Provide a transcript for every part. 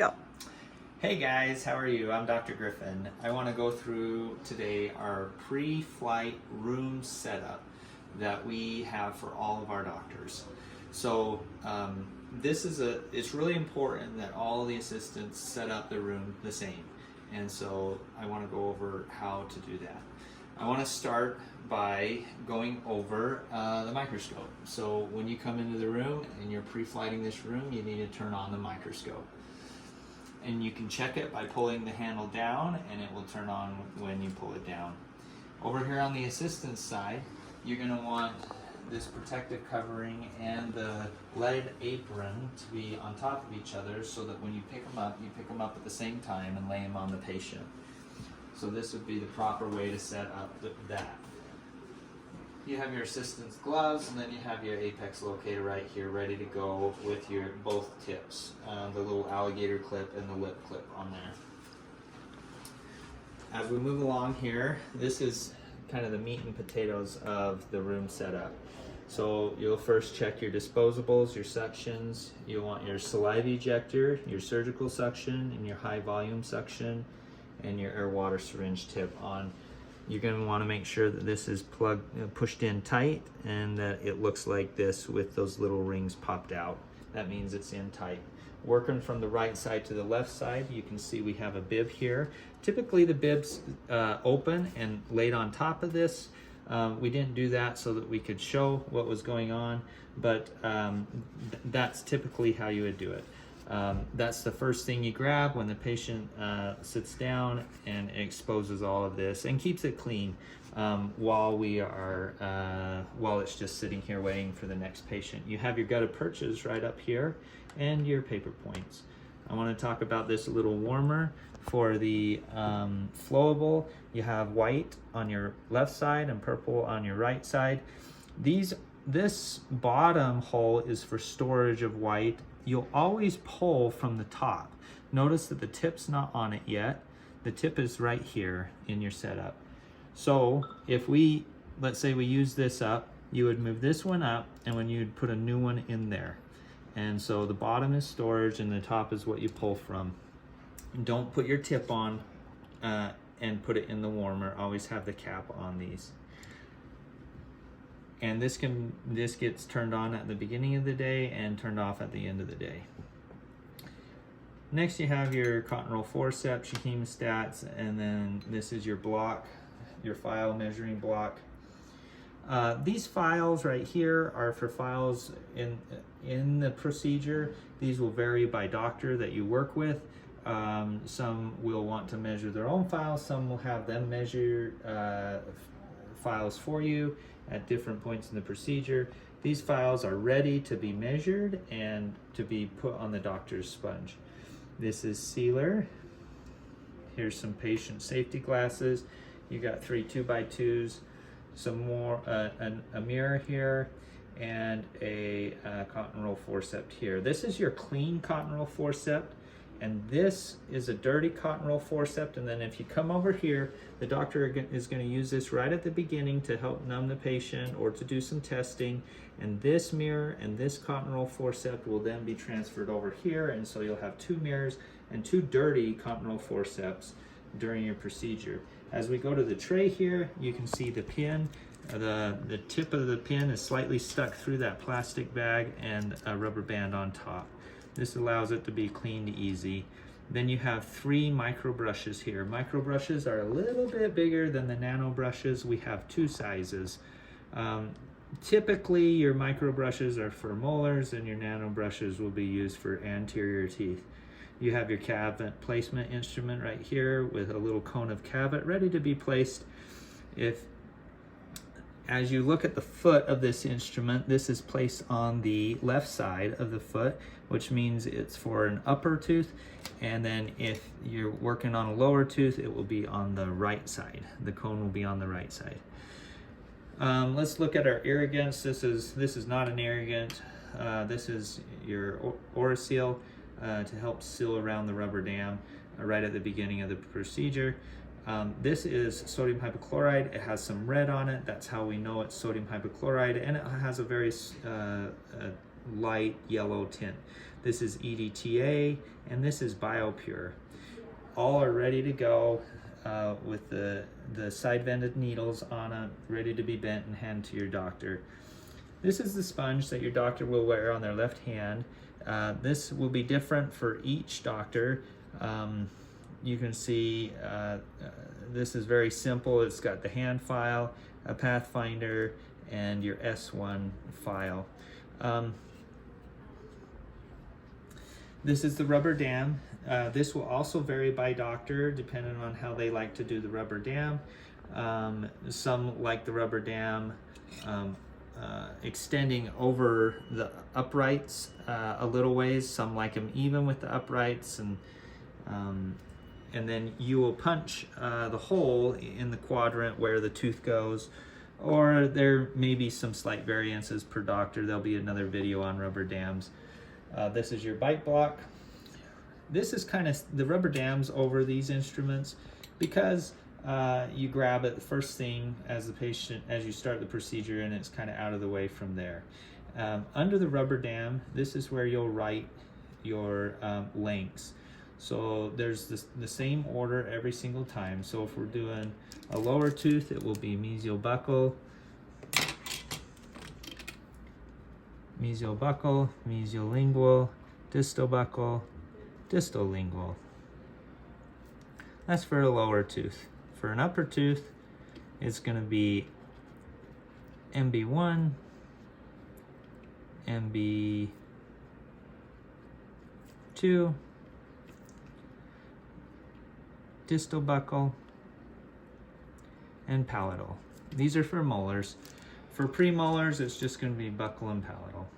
go. Hey guys, how are you? I'm Dr. Griffin. I want to go through today our pre-flight room setup that we have for all of our doctors. So it's really important that all the assistants set up the room the same. And so I want to go over how to do that. I want to start by going over the microscope. So when you come into the room and you're pre-flighting this room, you need to turn on the microscope. And you can check it by pulling the handle down, and it will turn on when you pull it down. Over here on the assistance side, you're going to want this protective covering and the lead apron to be on top of each other so that when you pick them up at the same time and lay them on the patient. So this would be the proper way to set up that. You have your assistant's gloves, and then you have your apex locator right here ready to go with your both tips, the little alligator clip and the lip clip on there. As we move along here, this is kind of the meat and potatoes of the room setup. So you'll first check your disposables, your suctions. You'll want your saliva ejector, your surgical suction, and your high volume suction, and your air water syringe tip on. You're going to want to make sure that this is pushed in tight, and that it looks like this with those little rings popped out. That means it's in tight. Working from the right side to the left side, you can see we have a bib here. Typically the bib's open and laid on top of this. We didn't do that so that we could show what was going on, but that's typically how you would do it. That's the first thing you grab when the patient sits down, and exposes all of this and keeps it clean while it's just sitting here waiting for the next patient. You have your gutta perches right up here and your paper points. I want to talk about this a little warmer. For the flowable, you have white on your left side and purple on your right side. This bottom hole is for storage of white. You'll always pull from the top. Notice that the tip's not on it yet. The tip is right here in your setup. So if let's say we use this up, you would move this one up, and when you'd put a new one in there. And so the bottom is storage and the top is what you pull from. Don't put your tip on and put it in the warmer. Always have the cap on these. And this gets turned on at the beginning of the day and turned off at the end of the day. Next, you have your cotton roll forceps, your hemostats, and then this is your block, your file measuring block. These files right here are for files in the procedure. These will vary by doctor that you work with. Some will want to measure their own files. Some will have them measure files for you at different points in the procedure. These files are ready to be measured and to be put on the doctor's sponge. This is sealer. Here's some patient safety glasses. You got 3 2x2s, some more, a mirror here, and a cotton roll forceps here. This is your clean cotton roll forceps, and this is a dirty cotton roll forceps. And then if you come over here, the doctor is going to use this right at the beginning to help numb the patient or to do some testing. And this mirror and this cotton roll forceps will then be transferred over here. And so you'll have 2 mirrors and 2 dirty cotton roll forceps during your procedure. As we go to the tray here, you can see the pin. The tip of the pin is slightly stuck through that plastic bag and a rubber band on top. This allows it to be cleaned easy. Then you have 3 micro brushes here. Micro brushes are a little bit bigger than the nano brushes. We have 2 sizes. Typically your micro brushes are for molars, and your nano brushes will be used for anterior teeth. You have your cabinet placement instrument right here with a little cone of cabinet ready to be placed. As you look at the foot of this instrument, this is placed on the left side of the foot, which means it's for an upper tooth. And then if you're working on a lower tooth, it will be on the right side. The cone will be on the right side. Let's look at our irrigants. This is not an irrigant. This is your OraSeal to help seal around the rubber dam right at the beginning of the procedure. This is sodium hypochlorite. It has some red on it. That's how we know it's sodium hypochlorite, and it has a very light yellow tint. this is EDTA, and this is BioPure. All are ready to go with the side vented needles on it, ready to be bent and handed to your doctor. This is the sponge that your doctor will wear on their left hand. This will be different for each doctor. You can see this is very simple. It's got the hand file, a Pathfinder, and your S1 file. This is the rubber dam. This will also vary by doctor depending on how they like to do the rubber dam. Some like the rubber dam extending over the uprights a little ways. Some like them even with the uprights, and then you will punch the hole in the quadrant where the tooth goes, or there may be some slight variances per doctor. There'll be another video on rubber dams. This is your bite block. This is kind of the rubber dams over these instruments because you grab it the first thing as the patient, as you start the procedure, and it's kind of out of the way from there. Under the rubber dam, this is where you'll write your lengths. So there's the same order every single time. So if we're doing a lower tooth, it will be mesial buccal, mesiolingual, distal buccal, distal lingual. That's for a lower tooth. For an upper tooth, it's going to be MB1, MB2, distal buccal, and palatal. These are for molars. For premolars, it's just going to be buccal and palatal.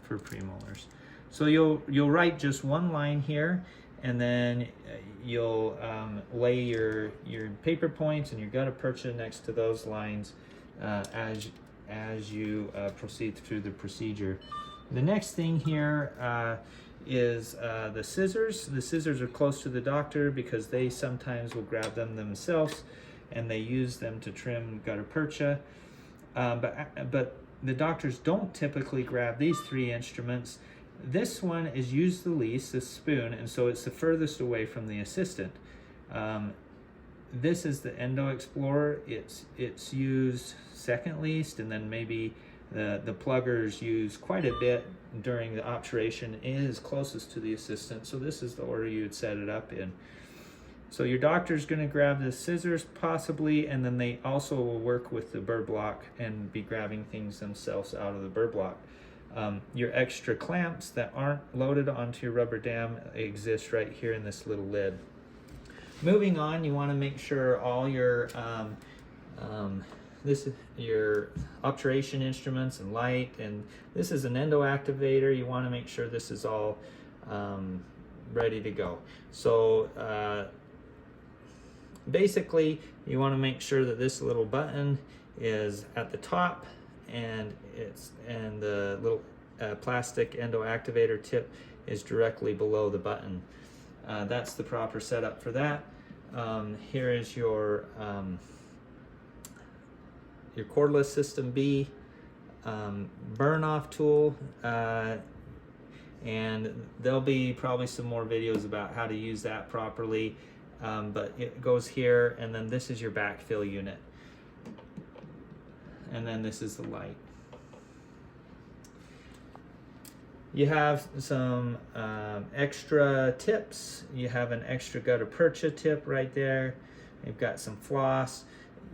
For premolars. So you'll write just one line here, and then you'll lay your paper points and your gutta percha next to those lines as you proceed through the procedure. The next thing here is the scissors. The scissors are close to the doctor because they sometimes will grab them themselves, and they use them to trim gutta percha. But the doctors don't typically grab these three instruments. This one is used the least, this spoon, and so it's the furthest away from the assistant. This is the Endo Explorer. It's used second least, and then maybe the pluggers used quite a bit during the obturation. It is closest to the assistant, so this is the order you would set it up in. So your doctor's going to grab the scissors possibly, and then they also will work with the burr block and be grabbing things themselves out of the burr block. Your extra clamps that aren't loaded onto your rubber dam exist right here in this little lid. Moving on, you want to make sure all your your obturation instruments and light, and this is an endo activator. You want to make sure this is all ready to go. So basically, you want to make sure that this little button is at the top, and the little plastic endo activator tip is directly below the button. That's the proper setup for that. Here is your cordless system B burn off tool, and there'll be probably some more videos about how to use that properly. But it goes here, and then this is your backfill unit, and then this is the light. You have some extra tips. You have an extra gutta percha tip right there. You've got some floss.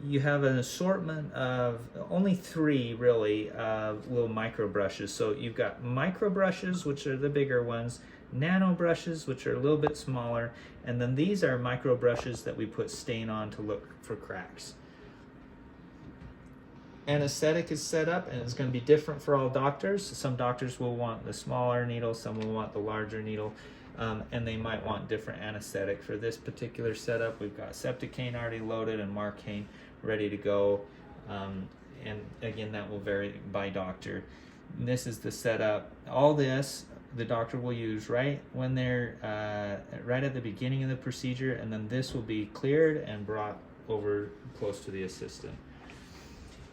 You have an assortment of only 3 really little micro brushes. So you've got micro brushes, which are the bigger ones, nano brushes, which are a little bit smaller, and then these are micro brushes that we put stain on to look for cracks. Anesthetic is set up, and it's going to be different for all doctors. Some doctors will want the smaller needle, some will want the larger needle, and they might want different anesthetic. For this particular setup, we've got Septicaine already loaded and Marcaine ready to go, and again, that will vary by doctor. And this is the setup. All this the doctor will use right when they're right at the beginning of the procedure, and then this will be cleared and brought over close to the assistant.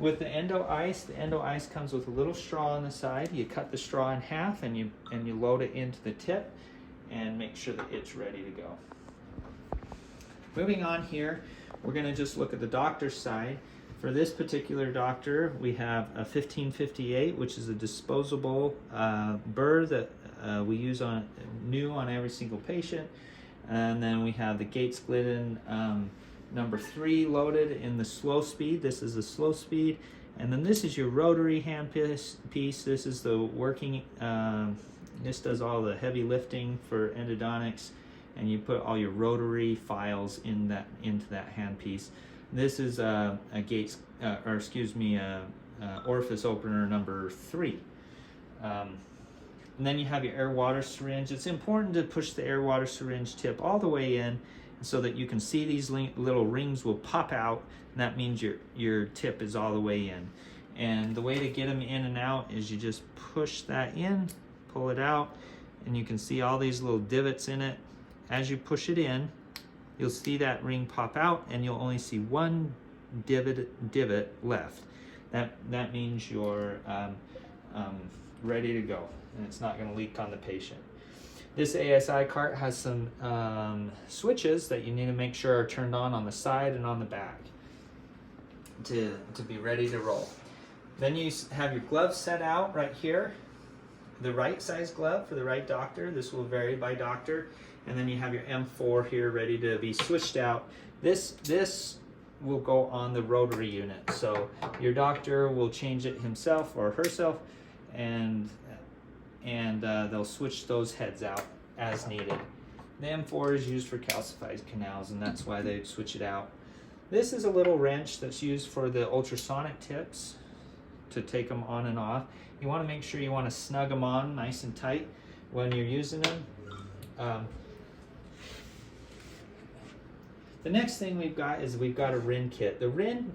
With the endo ice comes with a little straw on the side. You cut the straw in half and you load it into the tip and make sure that it's ready to go. Moving on here, we're going to just look at the doctor's side. For this particular doctor, we have a 1558, which is a disposable burr that we use new on every single patient. And then we have the Gates Glidden number 3 loaded in the slow speed. This is the slow speed. And then this is your rotary hand piece. This is the working, this does all the heavy lifting for endodontics, and you put all your rotary files into that hand piece. This is a Gates, orifice opener number 3. And then you have your air water syringe. It's important to push the air water syringe tip all the way in so that you can see these little rings will pop out, and that means your tip is all the way in. And the way to get them in and out is you just push that in, pull it out, and you can see all these little divots in it. As you push it in, you'll see that ring pop out, and you'll only see one divot left. That means you're ready to go, and it's not going to leak on the patient. This ASI cart has some switches that you need to make sure are turned on the side and on the back to be ready to roll. Then you have your gloves set out right here, the right size glove for the right doctor. This will vary by doctor. And then you have your M4 here ready to be switched out. This will go on the rotary unit. So your doctor will change it himself or herself, and they'll switch those heads out as needed. The M4 is used for calcified canals, and that's why they switch it out. This is a little wrench that's used for the ultrasonic tips to take them on and off. You want to make sure you want to snug them on nice and tight when you're using them. The next thing we've got a RIN kit. The RIN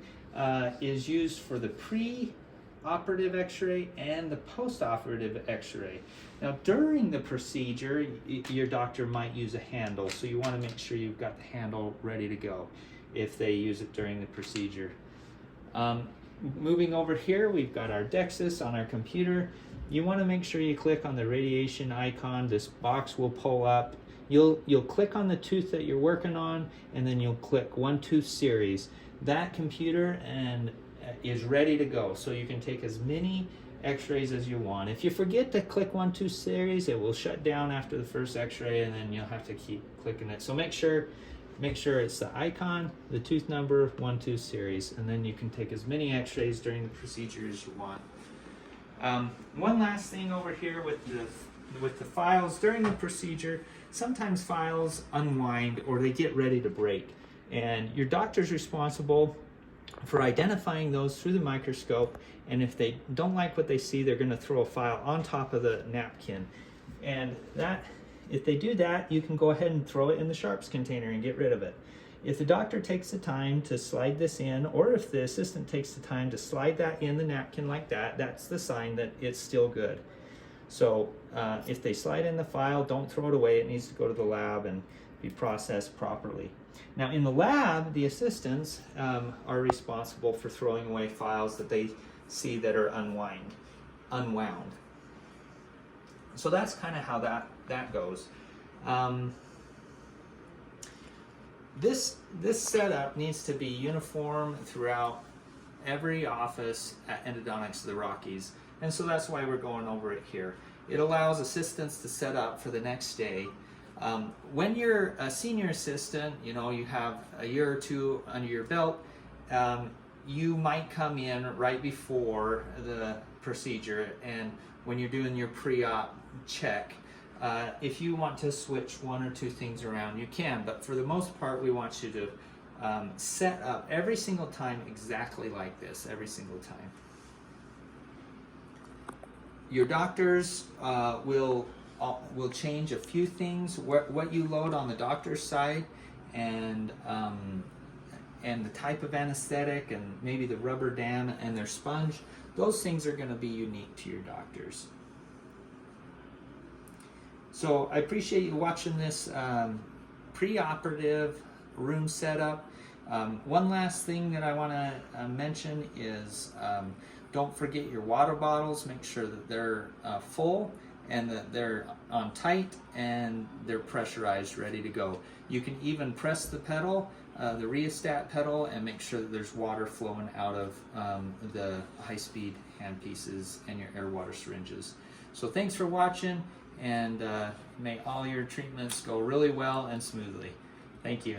is used for the pre-operative x-ray and the post-operative x-ray. Now during the procedure, your doctor might use a handle, so you want to make sure you've got the handle ready to go if they use it during the procedure. Moving over here, we've got our DEXIS on our computer. You want to make sure you click on the radiation icon. This box will pull up. You'll click on the tooth that you're working on, and then you'll click 1 tooth series. That computer is ready to go, so you can take as many x-rays as you want. If you forget to click 1 tooth series, it will shut down after the first x-ray, and then you'll have to keep clicking it. So make sure it's the icon, the tooth number, 1 tooth series, and then you can take as many x-rays during the procedure as you want. One last thing over here with the files during the procedure. Sometimes files unwind or they get ready to break, and your doctor's responsible for identifying those through the microscope, and if they don't like what they see, they're going to throw a file on top of the napkin, and if they do that, you can go ahead and throw it in the sharps container and get rid of it. If the doctor takes the time to slide this in, or if the assistant takes the time to slide that in the napkin like that, that's the sign that it's still good. So if they slide in the file, don't throw it away. It needs to go to the lab and be processed properly. Now in the lab, the assistants are responsible for throwing away files that they see that are unwound. So that's kind of how that goes. This setup needs to be uniform throughout every office at Endodontics of the Rockies, and so that's why we're going over it here. It allows assistants to set up for the next day. When you're a senior assistant, you have a year or two under your belt, you might come in right before the procedure, and when you're doing your pre-op check, if you want to switch 1 or 2 things around, you can, but for the most part, we want you to set up every single time exactly like this, every single time. Your doctors will change a few things, what you load on the doctor's side, and the type of anesthetic, and maybe the rubber dam and their sponge. Those things are going to be unique to your doctors. So I appreciate you watching this pre-operative room setup. One last thing that I want to mention is don't forget your water bottles. Make sure that they're full and that they're on tight and they're pressurized, ready to go. You can even press the pedal, the rheostat pedal, and make sure that there's water flowing out of the high-speed handpieces and your air water syringes. So thanks for watching, and may all your treatments go really well and smoothly. Thank you.